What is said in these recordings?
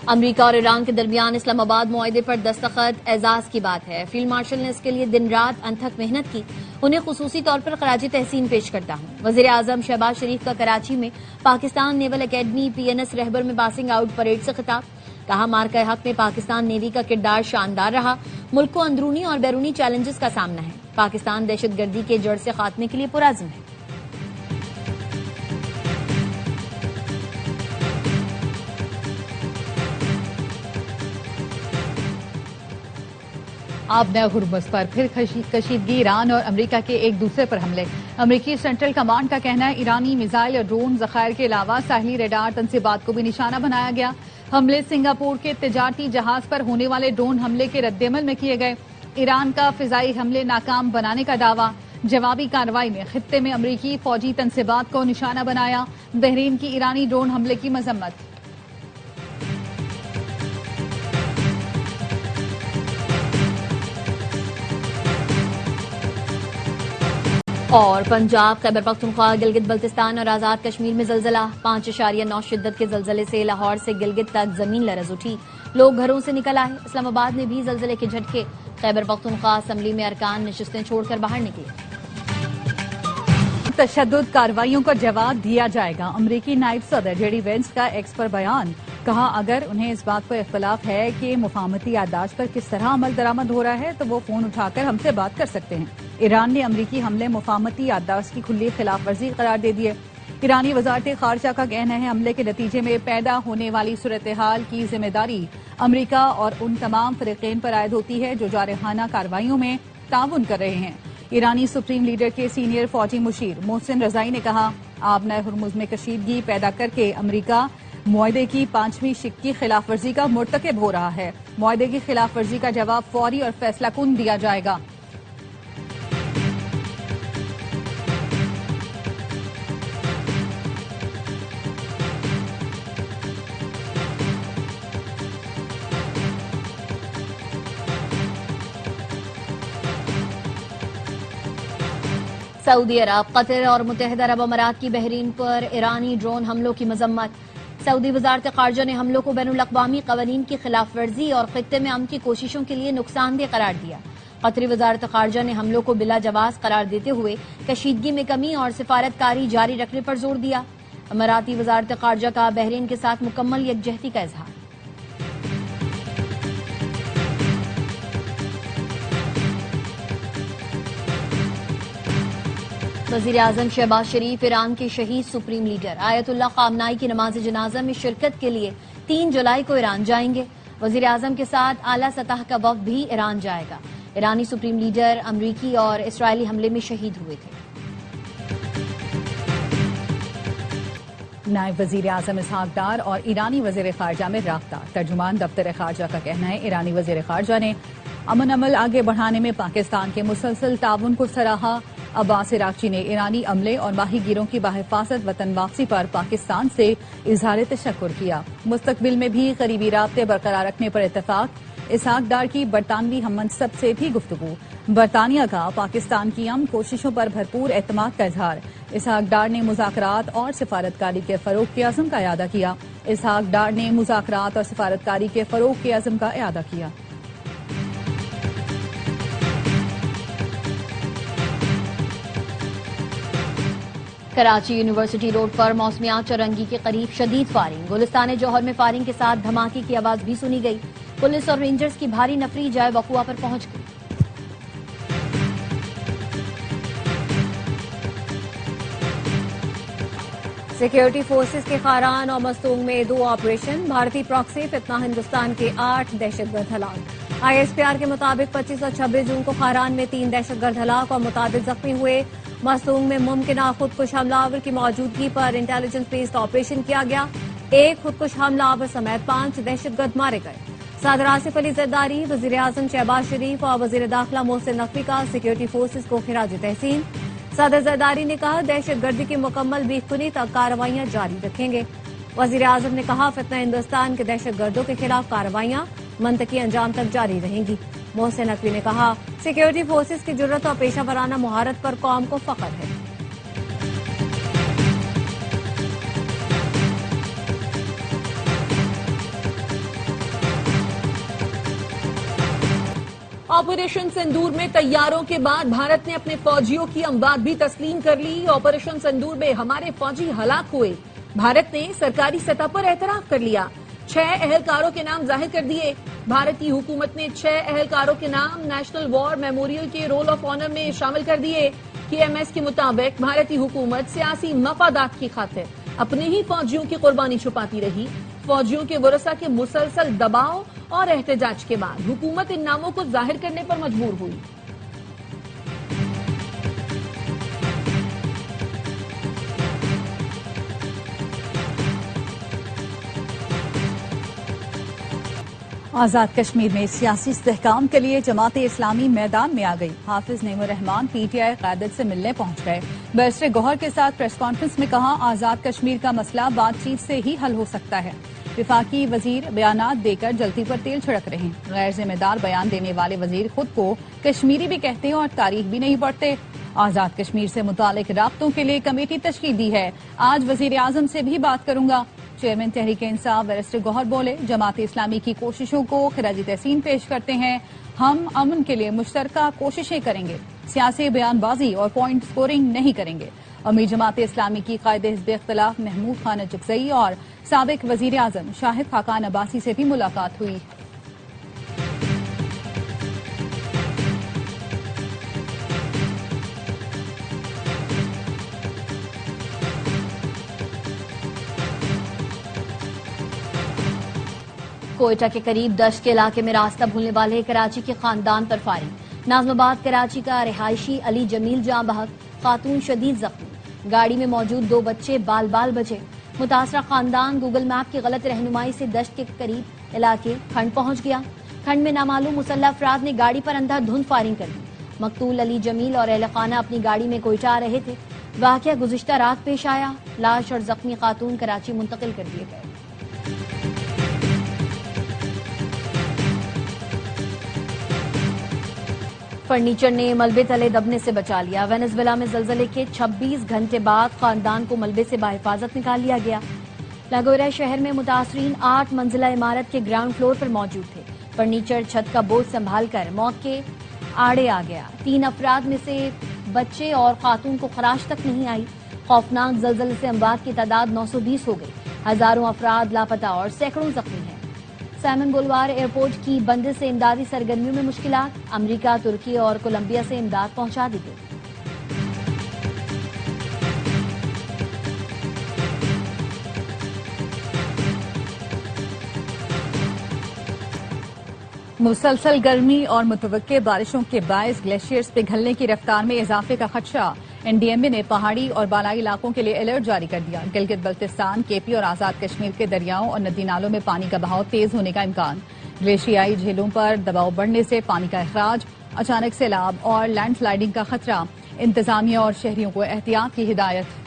امریکہ اور ایران کے درمیان اسلام آباد معاہدے پر دستخط اعزاز کی بات ہے۔ فیلڈ مارشل نے اس کے لیے دن رات انتھک محنت کی، انہیں خصوصی طور پر خراج تحسین پیش کرتا ہوں۔ وزیر اعظم شہباز شریف کا کراچی میں پاکستان نیول اکیڈمی PNS رہبر میں پاسنگ آؤٹ پریڈ سے خطاب، کہا مارکہ حق میں پاکستان نیوی کا کردار شاندار رہا، ملک کو اندرونی اور بیرونی چیلنجز کا سامنا ہے، پاکستان دہشت گردی کے جڑ سے خاتمے کے لیے پرعزم ہے۔ آبنہ ہرمز پر پھر کشیدگی، ایران اور امریکہ کے ایک دوسرے پر حملے۔ امریکی سینٹرل کمانڈ کا کہنا ہے ایرانی میزائل اور ڈرون ذخائر کے علاوہ ساحلی ریڈار تنصیبات کو بھی نشانہ بنایا گیا۔ حملے سنگاپور کے تجارتی جہاز پر ہونے والے ڈرون حملے کے رد عمل میں کیے گئے۔ ایران کا فضائی حملے ناکام بنانے کا دعویٰ، جوابی کارروائی میں خطے میں امریکی فوجی تنصیبات کو نشانہ بنایا۔ بحرین کی ایرانی ڈرون حملے کی مذمت۔ اور پنجاب، خیبر پختونخوا، گلگت بلتستان اور آزاد کشمیر میں زلزلہ، 5.9 شدت کے زلزلے سے لاہور سے گلگت تک زمین لرز اٹھی، لوگ گھروں سے نکل آئے۔ اسلام آباد میں بھی زلزلے کے جھٹکے، خیبر پختونخوا اسمبلی میں ارکان نشستیں چھوڑ کر باہر نکلے۔ تشدد کارروائیوں کا جواب دیا جائے گا، امریکی نائب صدر JD وینس کا ایکس پر بیان، کہا اگر انہیں اس بات پر اختلاف ہے کہ مفاہمتی یادداشت پر کس طرح عمل درآمد ہو رہا ہے تو وہ فون اٹھا کر ہم سے بات کر سکتے ہیں۔ ایران نے امریکی حملے مفاہمتی یادداشت کی کھلی خلاف ورزی قرار دے دیے۔ ایرانی وزارت خارجہ کا کہنا ہے حملے کے نتیجے میں پیدا ہونے والی صورتحال کی ذمہ داری امریکہ اور ان تمام فریقین پر عائد ہوتی ہے جو جارحانہ کارروائیوں میں تعاون کر رہے ہیں۔ ایرانی سپریم لیڈر کے سینئر فوجی مشیر محسن رضائی نے کہا آبنہ ہرمز میں کشیدگی پیدا کر کے امریکہ معاہدے کی 5ویں شق کی خلاف ورزی کا مرتکب ہو رہا ہے۔ معاہدے کی خلاف ورزی کا جواب فوری اور فیصلہ کن دیا جائے گا۔ سعودی عرب، قطر اور متحدہ عرب امارات کی بحرین پر ایرانی ڈرون حملوں کی مذمت۔ سعودی وزارت خارجہ نے حملوں کو بین الاقوامی قوانین کی خلاف ورزی اور خطے میں امن کی کوششوں کے لیے نقصان دہ قرار دیا۔ قطری وزارت خارجہ نے حملوں کو بلا جواز قرار دیتے ہوئے کشیدگی میں کمی اور سفارتکاری جاری رکھنے پر زور دیا۔ اماراتی وزارت خارجہ کا بحرین کے ساتھ مکمل یکجہتی کا اظہار۔ وزیر اعظم شہباز شریف ایران کے شہید سپریم لیڈر آیت اللہ خامنائی کی نماز جنازہ میں شرکت کے لیے 3 جولائی کو ایران جائیں گے۔ وزیر اعظم کے ساتھ اعلیٰ سطح کا وفد بھی ایران جائے گا۔ ایرانی سپریم لیڈر امریکی اور اسرائیلی حملے میں شہید ہوئے تھے۔ نائب وزیر اعظم اسحاق ڈار اور ایرانی وزیر خارجہ میں رابطہ، ترجمان دفتر خارجہ کا کہنا ہے ایرانی وزیر خارجہ نے امن عمل آگے بڑھانے میں پاکستان کے مسلسل تعاون کو سراہا۔ عباس عراقچی نے ایرانی عملے اور ماہی گیروں کی بحفاظت وطن واپسی پر پاکستان سے اظہار تشکر کیا۔ مستقبل میں بھی قریبی رابطے برقرار رکھنے پر اتفاق۔ اسحاق ڈار کی برطانوی ہم منصب سے بھی گفتگو، برطانیہ کا پاکستان کی امن کوششوں پر بھرپور اعتماد کا اظہار۔ اسحاق ڈار نے مذاکرات اور سفارتکاری کے فروغ کے عزم کا اعادہ کیا۔ اسحاق ڈار نے مذاکرات اور سفارتکاری کے فروغ کے عزم کا اعادہ کیا۔ کراچی یونیورسٹی روڈ پر موسمیات چورنگی کے قریب شدید فائرنگ، گلستان جوہر میں فائرنگ کے ساتھ دھماکے کی آواز بھی سنی گئی۔ پولیس اور رینجرز کی بھاری نفری جائے وقوع پر پہنچ گئی۔ سیکیورٹی فورسز کے خاران اور مستونگ میں 2 آپریشن، بھارتی پراکسی فتنہ ہندوستان کے 8 دہشت گرد ہلاک۔ ISPR کے مطابق 25 اور 26 جون کو خاران میں 3 دہشت گرد ہلاک اور متعدد زخمی ہوئے۔ مستونگ میں ممکنہ خودکش حملہ آور کی موجودگی پر انٹیلیجنس بیسڈ آپریشن کیا گیا۔ 1 خودکش حملہ آور سمیت 5 دہشت گرد مارے گئے۔ صدر آصف علی زرداری، وزیر اعظم شہباز شریف اور وزیر داخلہ محسن نقوی کا سیکیورٹی فورسز کو خراج تحسین۔ صدر زرداری نے کہا دہشت گردی کی مکمل بیخ کنی تک کارروائیاں جاری رکھیں گے۔ وزیر اعظم نے کہا فتنہ ہندوستان کے دہشت گردوں کے خلاف کارروائیاں منطقی انجام تک جاری رہیں گی۔ محسن نقوی نے کہا سیکیورٹی فورسز کی جرات اور پیشہ ورانہ مہارت پر قوم کو فخر ہے۔ آپریشن سندور میں طیاروں کے بعد بھارت نے اپنے فوجیوں کی اموات بھی تسلیم کر لی. آپریشن سندور میں ہمارے فوجی ہلاک ہوئے. بھارت نے سرکاری سطح پر اعتراف کر لیا. 6 اہلکاروں کے نام ظاہر کر دیے. بھارتی حکومت نے 6 اہلکاروں کے نام نیشنل وار میموریل کے رول آف آنر میں شامل کر دیے. KMS کے مطابق بھارتی حکومت سیاسی مفادات کی خاطر اپنے ہی فوجیوں کی قربانی چھپاتی رہی. فوجیوں کے ورثاء کے مسلسل دباؤ اور احتجاج کے بعد حکومت ان ناموں کو ظاہر کرنے پر مجبور ہوئی. آزاد کشمیر میں سیاسی استحکام کے لیے جماعت اسلامی میدان میں آ گئی. حافظ نعیم الرحمان PTI قیادت سے ملنے پہنچ گئے. بیرسٹر گوہر کے ساتھ پریس کانفرنس میں کہا آزاد کشمیر کا مسئلہ بات چیت سے ہی حل ہو سکتا ہے. وفاقی وزیر بیانات دے کر جلتی پر تیل چھڑک رہے ہیں. غیر ذمہ دار بیان دینے والے وزیر خود کو کشمیری بھی کہتے ہیں اور تاریخ بھی نہیں پڑھتے. آزاد کشمیر سے متعلق رابطوں کے لیے کمیٹی تشکیل دی ہے. آج وزیر اعظم سے بھی بات کروں گا. چیئرمین تحریک انصاف بیرسٹر گوہر بولے جماعت اسلامی کی کوششوں کو خراج تحسین پیش کرتے ہیں. ہم امن کے لیے مشترکہ کوششیں کریں گے. سیاسی بیان بازی اور پوائنٹ سکورنگ نہیں کریں گے. امیر جماعت اسلامی کی قائد حزب اختلاف محمود خان اچکزئی اور سابق وزیر اعظم شاہد خاقان عباسی سے بھی ملاقات ہوئی. کوئٹہ کے قریب دشت کے علاقے میں راستہ بھولنے والے کراچی کے خاندان پر فائرنگ. ناظم آباد کراچی کا رہائشی علی جمیل جاں بحق، خاتون شدید زخمی. گاڑی میں موجود 2 بچے بال بال بچے. متاثرہ خاندان گوگل میپ کی غلط رہنمائی سے دشت کے قریب علاقے کھنڈ پہنچ گیا. کھنڈ میں نامعلوم مسلح افراد نے گاڑی پر اندھا دھند فائرنگ کر دی. مقتول علی جمیل اور اہل خانہ اپنی گاڑی میں کوئٹہ آ رہے تھے. واقعہ گزشتہ رات پیش آیا. لاش اور زخمی خاتون کراچی منتقل کر دیے گئے. فرنیچر نے ملبے تلے دبنے سے بچا لیا. وینزویلا میں زلزلے کے 26 گھنٹے بعد خاندان کو ملبے سے بحفاظت نکال لیا گیا. لاگویرا شہر میں متاثرین 8 منزلہ عمارت کے گراؤنڈ فلور پر موجود تھے. فرنیچر چھت کا بوجھ سنبھال کر موت کے آڑے آ گیا. 3 افراد میں سے بچے اور خاتون کو خراش تک نہیں آئی. خوفناک زلزلے سے اموات کی تعداد 920 ہو گئی. ہزاروں افراد لاپتہ اور سینکڑوں زخمی ہیں. سائمن بولوار ایئرپورٹ کی بندش سے امدادی سرگرمیوں میں مشکلات. امریکہ، ترکی اور کولمبیا سے امداد پہنچا دی گئی. مسلسل گرمی اور متوقع بارشوں کے باعث گلیشیئرز پگھلنے کی رفتار میں اضافے کا خدشہ. NDMA نے پہاڑی اور بالائی علاقوں کے لیے الرٹ جاری کر دیا. گلگت بلتستان، KP اور آزاد کشمیر کے دریاؤں اور ندی نالوں میں پانی کا بہاؤ تیز ہونے کا امکان. گلیشیائی جھیلوں پر دباؤ بڑھنے سے پانی کا اخراج، اچانک سیلاب اور لینڈ سلائیڈنگ کا خطرہ. انتظامیہ اور شہریوں کو احتیاط کی ہدایت.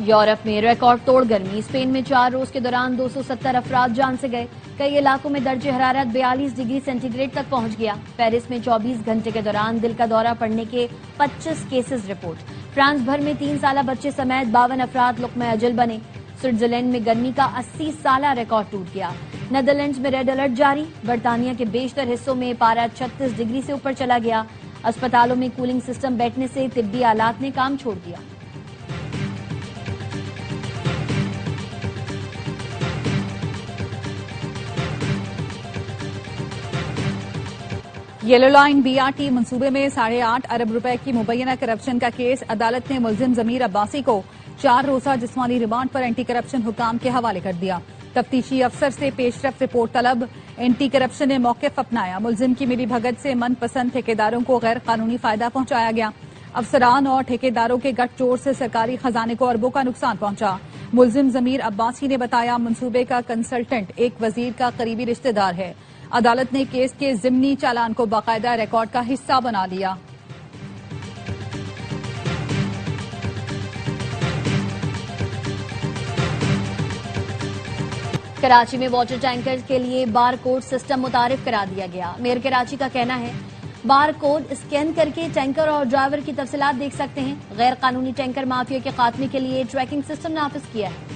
یورپ میں ریکارڈ توڑ گرمی. اسپین میں 4 روز کے دوران 270 افراد جان سے گئے. کئی علاقوں میں درجہ حرارت 42 ڈگری سینٹی گریڈ تک پہنچ گیا. پیرس میں 24 گھنٹے کے دوران دل کا دورہ پڑنے کے 25 کیسز رپورٹ. فرانس بھر میں 3 سالہ بچے سمیت 52 افراد لقمہ اجل بنے. سوئٹزرلینڈ میں گرمی کا 80 سالہ ریکارڈ ٹوٹ گیا. نیدرلینڈز میں ریڈ الرٹ جاری. برطانیہ کے بیشتر حصوں میں پارہ 36 ڈگری سے اوپر چلا گیا. اسپتالوں میں کولنگ سسٹم بیٹھنے سے طبی آلات نے کام چھوڑ دیا. یلو لائن BRT منصوبے میں 8.5 ارب روپے کی مبینہ کرپشن کا کیس. عدالت نے ملزم ضمیر عباسی کو 4 روزہ جسمانی ریمانڈ پر اینٹی کرپشن حکام کے حوالے کر دیا. تفتیشی افسر سے پیش رفت رپورٹ طلب. اینٹی کرپشن نے موقف اپنایا. ملزم کی ملی بھگت سے من پسند ٹھیکیداروں کو غیر قانونی فائدہ پہنچایا گیا. افسران اور ٹھیکیداروں کے گٹھ جوڑ سے سرکاری خزانے کو اربوں کا نقصان پہنچا. ملزم ضمیر عباسی نے بتایا منصوبے کا کنسلٹنٹ ایک وزیر کا قریبی رشتہ دار ہے. عدالت نے کیس کے ضمنی چالان کو باقاعدہ ریکارڈ کا حصہ بنا لیا. کراچی میں واٹر ٹینکر کے لیے بار کوڈ سسٹم متعارف کرا دیا گیا. میئر کراچی کا کہنا ہے بار کوڈ اسکین کر کے ٹینکر اور ڈرائیور کی تفصیلات دیکھ سکتے ہیں. غیر قانونی ٹینکر مافیا کے خاتمے کے لیے ٹریکنگ سسٹم نافذ کیا ہے.